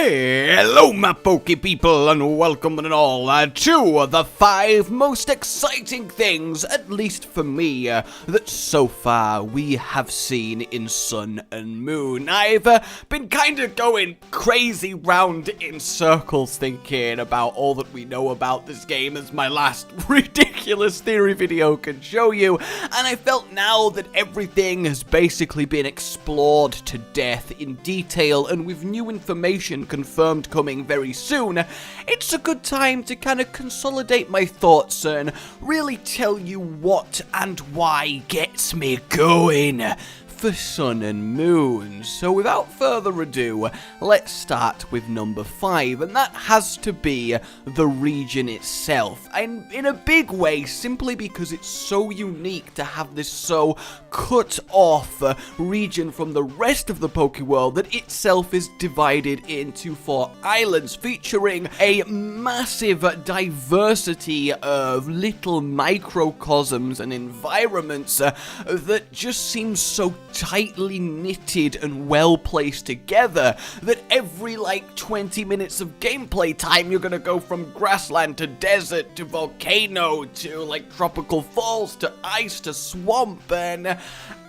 Hello my Poke people and welcome and all to the 5 most exciting things, at least for me, that so far we have seen in Sun and Moon. I've been kind of going crazy round in circles thinking about all that we know about this game, as my last ridiculous theory video can show you, and I felt now that everything has basically been explored to death in detail and with new information confirmed coming very soon, it's a good time to kind of consolidate my thoughts and really tell you what and why gets me going for Sun and Moon. So without further ado, let's start with number 5, and that has to be the region itself, and in a big way simply because it's so unique to have this so cut off region from the rest of the Poke World that itself is divided into 4 islands featuring a massive diversity of little microcosms and environments that just seem so tightly knitted and well placed together that every 20 minutes of gameplay time you're gonna go from grassland to desert to volcano to tropical falls to ice to swamp, and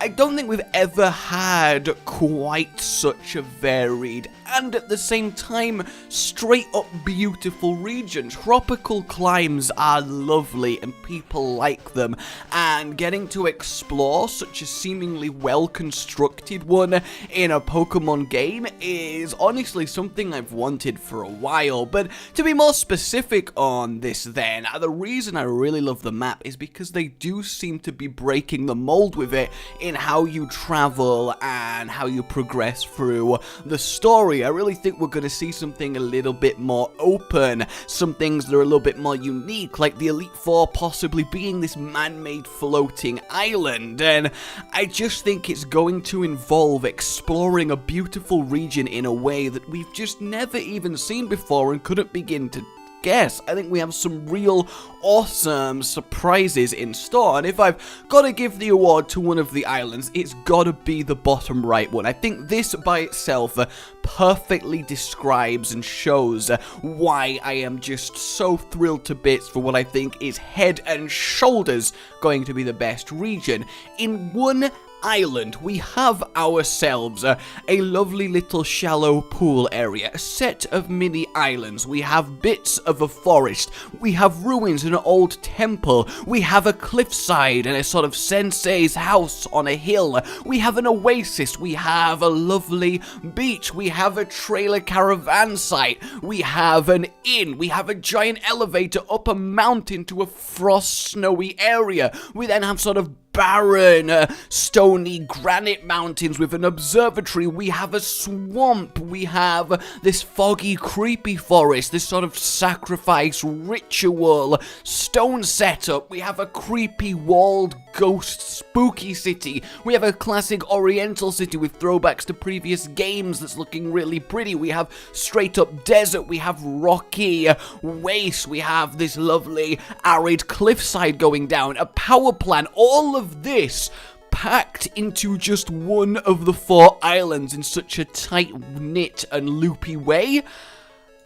I don't think we've ever had quite such a varied and at the same time straight up beautiful region. Tropical climes are lovely and people like them, and getting to explore such a seemingly well constructed one in a Pokemon game is honestly something I've wanted for a while. But to be more specific on this then, the reason I really love the map is because they do seem to be breaking the mold with it in how you travel and how you progress through the story. I really think we're going to see something a little bit more open, some things that are a little bit more unique, like the Elite Four possibly being this man-made floating island, and I just think it's going to involve exploring a beautiful region in a way that we've just never even seen before and couldn't begin to guess. I think we have some real awesome surprises in store, and if I've got to give the award to one of the islands, it's got to be the bottom right one. I think this by itself perfectly describes and shows why I am just so thrilled to bits for what I think is head and shoulders going to be the best region. In one island, we have ourselves a lovely little shallow pool area, a set of mini islands, we have bits of a forest, we have ruins and an old temple, we have a cliffside and a sort of sensei's house on a hill, we have an oasis, we have a lovely beach, we have a trailer caravan site, we have an inn, we have a giant elevator up a mountain to a frost snowy area, we then have sort of barren, stony granite mountains with an observatory, we have a swamp, we have this foggy, creepy forest, this sort of sacrifice ritual stone setup, we have a creepy walled ghost spooky city, we have a classic oriental city with throwbacks to previous games that's looking really pretty, we have straight up desert, we have rocky waste, we have this lovely arid cliffside going down, a power plant, all of this packed into just one of the 4 islands in such a tight-knit and loopy way.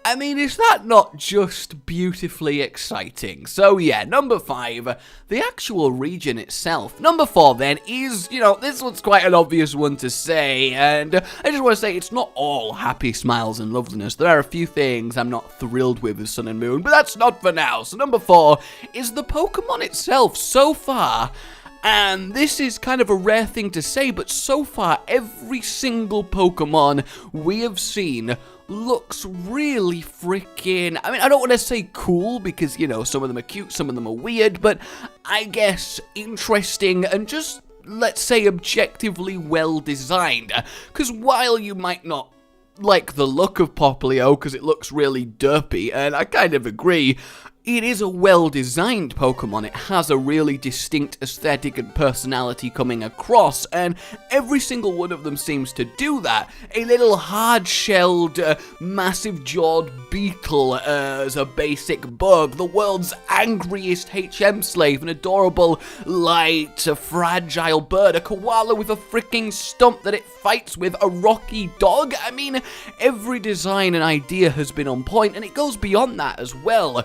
I mean, is that not just beautifully exciting? So yeah, number 5, the actual region itself. Number 4 then is, this one's quite an obvious one to say, and I just want to say it's not all happy smiles and loveliness. There are a few things I'm not thrilled with Sun and Moon, but that's not for now. So number 4 is the Pokemon itself. So far, and this is kind of a rare thing to say, but so far every single Pokemon we have seen looks really freaking, I mean, I don't want to say cool because, some of them are cute, some of them are weird, but I guess interesting and just, let's say, objectively well designed. Because while you might not like the look of Poplio because it looks really derpy, and I kind of agree, it is a well-designed Pokemon. It has a really distinct aesthetic and personality coming across, and every single one of them seems to do that. A little hard-shelled, massive-jawed beetle as a basic bug, the world's angriest HM slave, an adorable, light, fragile bird, a koala with a freaking stump that it fights with, a rocky dog. I mean, every design and idea has been on point, and it goes beyond that as well.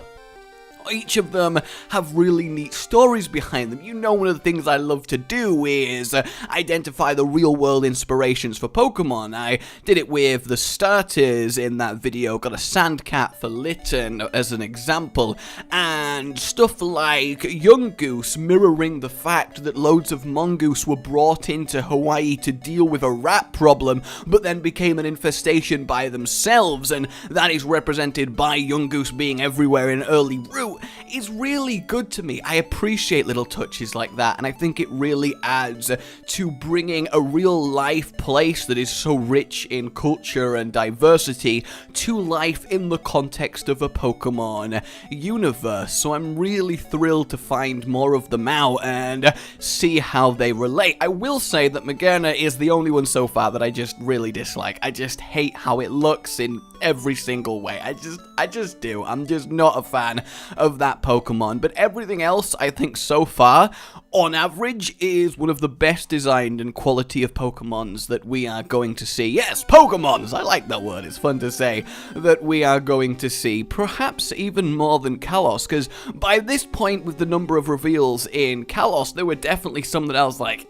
Each of them have really neat stories behind them. You know, one of the things I love to do is identify the real-world inspirations for Pokemon. I did it with the starters in that video, got a Sandcat for Litten as an example, and stuff like Yungoos mirroring the fact that loads of mongoose were brought into Hawaii to deal with a rat problem, but then became an infestation by themselves, and that is represented by Yungoos being everywhere in early route. Is really good to me. I appreciate little touches like that, and I think it really adds to bringing a real life place that is so rich in culture and diversity to life in the context of a Pokemon universe. So I'm really thrilled to find more of them out and see how they relate. I will say that Magearna is the only one so far that I just really dislike. I just hate how it looks in every single way. I just do. I'm just not a fan of that Pokemon, but everything else I think so far, on average, is one of the best designed and quality of Pokemons that we are going to see. Yes, Pokemons! I like that word, it's fun to say, that we are going to see, perhaps even more than Kalos, because by this point with the number of reveals in Kalos, there were definitely some that I was like,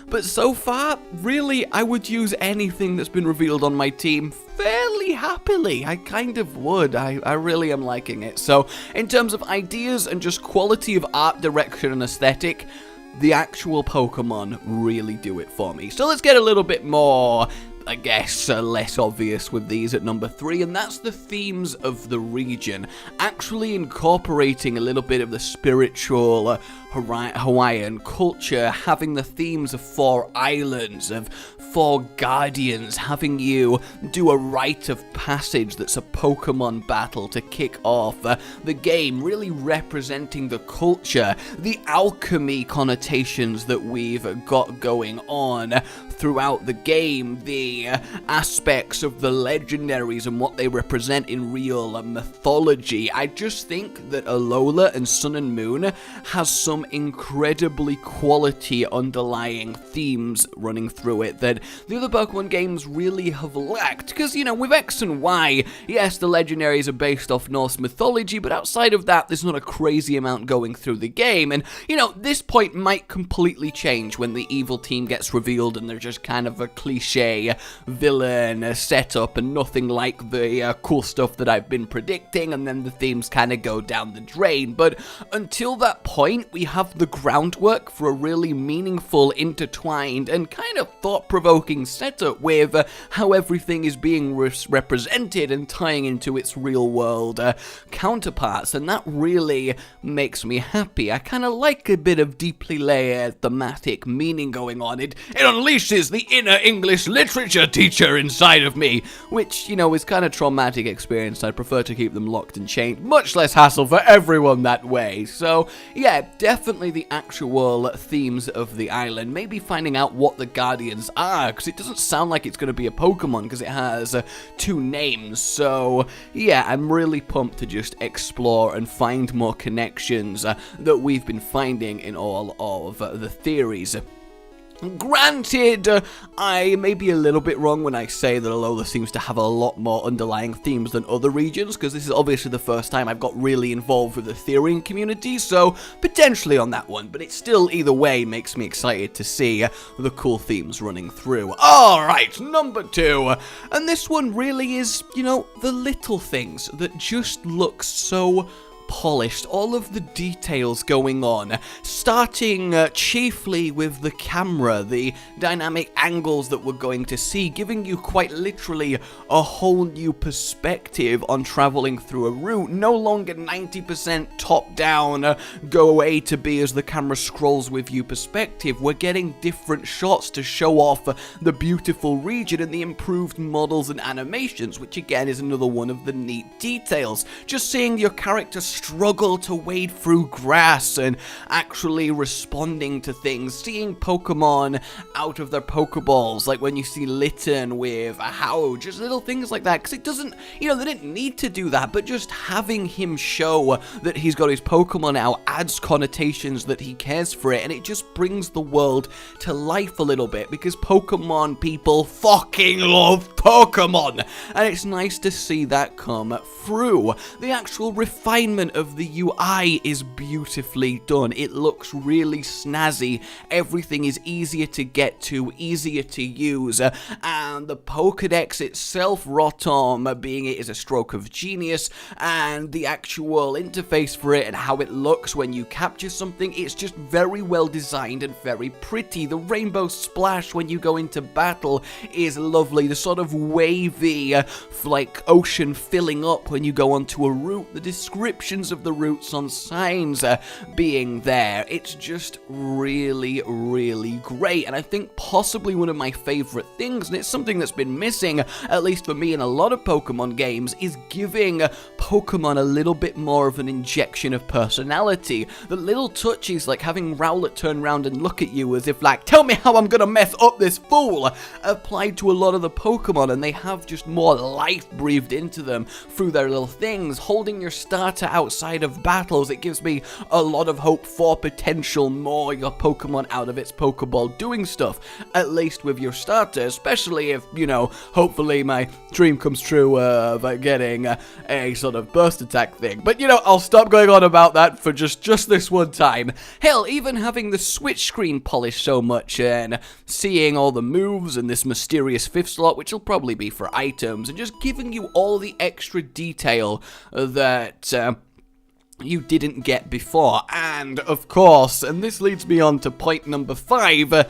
but so far, really, I would use anything that's been revealed on my team fairly happily. I kind of would. I really am liking it. So, in terms of ideas and just quality of art direction and aesthetic, the actual Pokemon really do it for me. So let's get a little bit more, I guess, less obvious with these at number 3, and that's the themes of the region. Actually incorporating a little bit of the spiritual Hawaiian culture, having the themes of 4 islands, of 4 guardians, having you do a rite of passage that's a Pokemon battle to kick off the game, really representing the culture, the alchemy connotations that we've got going on throughout the game, the aspects of the legendaries and what they represent in real mythology. I just think that Alola and Sun and Moon has some incredibly quality underlying themes running through it that the other Pokemon games really have lacked, because, you know, with X and Y, yes, the legendaries are based off Norse mythology, but outside of that, there's not a crazy amount going through the game, and, you know, this point might completely change when the evil team gets revealed and they're just kind of a cliche villain setup and nothing like the cool stuff that I've been predicting, and then the themes kind of go down the drain. But until that point, we have the groundwork for a really meaningful, intertwined, and kind of thought-provoking setup with how everything is being represented and tying into its real-world counterparts, and that really makes me happy. I kind of like a bit of deeply layered thematic meaning going on. It unleashes the inner English literature teacher inside of me, which, you know, is kind of traumatic experience. I'd prefer to keep them locked and chained. Much less hassle for everyone that way. So, yeah, definitely the actual themes of the island. Maybe finding out what the Guardians are, because it doesn't sound like it's going to be a Pokemon, because it has 2 names. So, yeah, I'm really pumped to just explore and find more connections that we've been finding in all of the theories. Granted, I may be a little bit wrong when I say that Alola seems to have a lot more underlying themes than other regions, because this is obviously the first time I've got really involved with the theorying community, so potentially on that one, but it still, either way, makes me excited to see the cool themes running through. Alright, number 2, and this one really is, you know, the little things that just look so polished, all of the details going on, starting chiefly with the camera, the dynamic angles that we're going to see, giving you quite literally a whole new perspective on traveling through a route. No longer 90% top down, go A to B as the camera scrolls with you perspective. We're getting different shots to show off the beautiful region and the improved models and animations, which again is another one of the neat details. Just seeing your character struggle to wade through grass and actually responding to things, seeing Pokemon out of their Pokeballs, like when you see Litten with a How, just little things like that, because it doesn't, they didn't need to do that, but just having him show that he's got his Pokemon out adds connotations that he cares for it, and it just brings the world to life a little bit, because Pokemon people fucking love Pokemon, and it's nice to see that come through. The actual refinement of the UI is beautifully done. It looks really snazzy. Everything is easier to get to, easier to use, and the Pokedex itself, Rotom being it, is a stroke of genius, and the actual interface for it and how it looks when you capture something, it's just very well designed and very pretty. The rainbow splash when you go into battle is lovely. The sort of wavy, like ocean filling up when you go onto a route, the descriptions of the routes on signs being there, it's just really, really great. And I think possibly one of my favorite things, and it's something that's been missing, at least for me in a lot of Pokemon games, is giving Pokemon a little bit more of an injection of personality. The little touches, like having Rowlet turn around and look at you as if like, tell me how I'm gonna mess up this fool, applied to a lot of the Pokemon, and they have just more life breathed into them through their little things. Holding your starter outside of battles, it gives me a lot of hope for potential more your Pokemon out of its Pokeball doing stuff, at least with your starter, especially if, hopefully my dream comes true of getting a sort of burst attack thing. But, I'll stop going on about that for just this one time. Hell, even having the Switch screen polished so much and seeing all the moves and this mysterious fifth slot, which will probably be for items, and just giving you all the extra detail that you didn't get before. And, of course, and this leads me on to point number 5,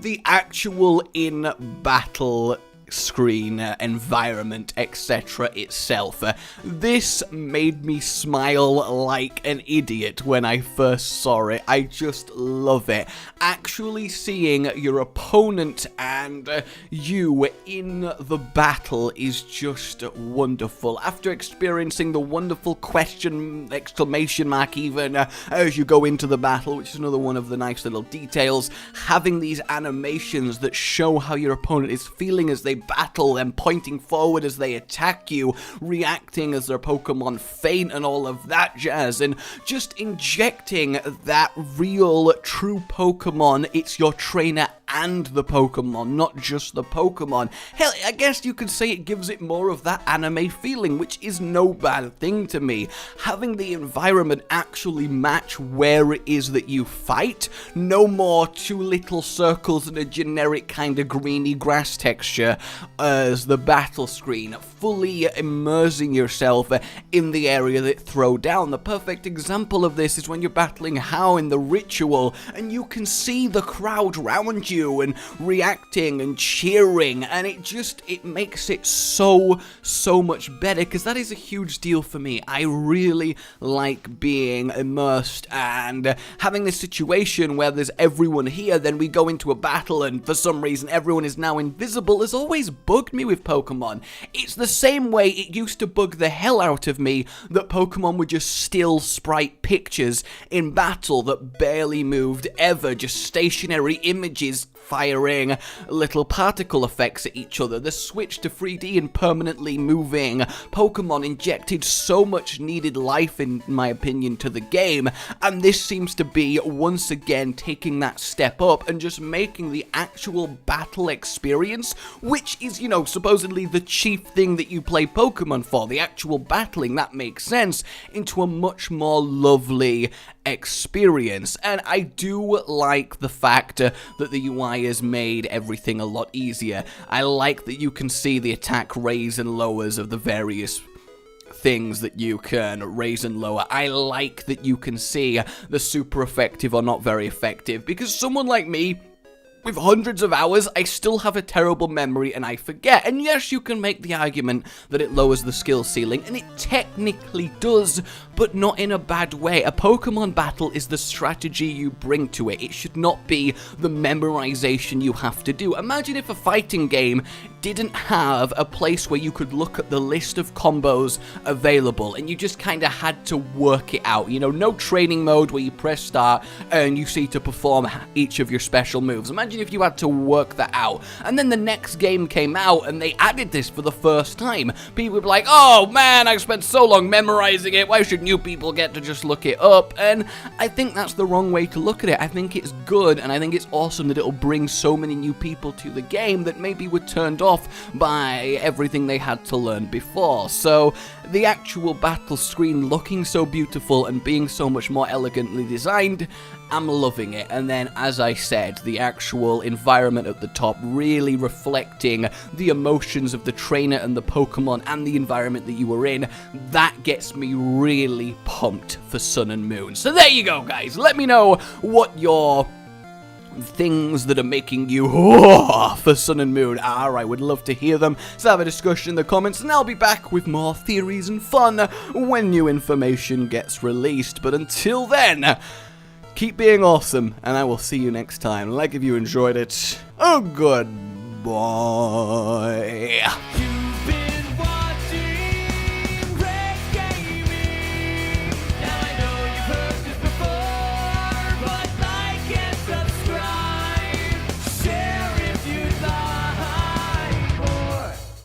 the actual in-battle screen, environment, etc. itself. This made me smile like an idiot when I first saw it. I just love it. Actually seeing your opponent and you in the battle is just wonderful. After experiencing the wonderful question, exclamation mark even, as you go into the battle, which is another one of the nice little details, having these animations that show how your opponent is feeling as they battle, and pointing forward as they attack you, reacting as their Pokemon faint and all of that jazz, and just injecting that real, true Pokemon. It's your trainer and the Pokemon, not just the Pokemon. Hell, I guess you could say it gives it more of that anime feeling, which is no bad thing to me. Having the environment actually match where it is that you fight, no more two little circles and a generic kind of greeny grass texture as the battle screen, fully immersing yourself in the area that throw down. The perfect example of this is when you're battling How in the ritual, and you can see the crowd around you and reacting and cheering, and it makes it so much better, because that is a huge deal for me. I really like being immersed and having this situation where there's everyone here, then we go into a battle and for some reason everyone is now invisible has always bugged me with Pokemon. It's the same way it used to bug the hell out of me that Pokemon would just still sprite pictures in battle that barely moved ever, just stationary images firing little particle effects at each other. The switch to 3D and permanently moving Pokemon injected so much needed life, in my opinion, to the game, and this seems to be once again taking that step up and just making the actual battle experience, which is, supposedly the chief thing that you play Pokemon for, the actual battling, that makes sense, into a much more lovely experience. And I do like the fact that the UI has made everything a lot easier. I like that you can see the attack raise and lowers of the various things that you can raise and lower. I like that you can see the super effective or not very effective, because someone like me with hundreds of hours, I still have a terrible memory and I forget. And yes, you can make the argument that it lowers the skill ceiling, and it technically does, but not in a bad way. A Pokemon battle is the strategy you bring to it. It should not be the memorization you have to do. Imagine if a fighting game didn't have a place where you could look at the list of combos available and you just kind of had to work it out. You know, no training mode where you press start and you see to perform each of your special moves. Imagine if you had to work that out. And then the next game came out and they added this for the first time. People would be like, oh man, I spent so long memorizing it. Why should new people get to just look it up? And I think that's the wrong way to look at it. I think it's good and I think it's awesome that it'll bring so many new people to the game that maybe were turned off by everything they had to learn before. So the actual battle screen looking so beautiful and being so much more elegantly designed, I'm loving it. And then, as I said, the actual environment at the top really reflecting the emotions of the trainer and the Pokemon and the environment that you were in, that gets me really pumped for Sun and Moon. So there you go, guys. Let me know what your things that are making you for Sun and Moon are. I would love to hear them. So have a discussion in the comments, and I'll be back with more theories and fun when new information gets released. But until then, keep being awesome, and I will see you next time. Like if you enjoyed it. Oh, goodbye.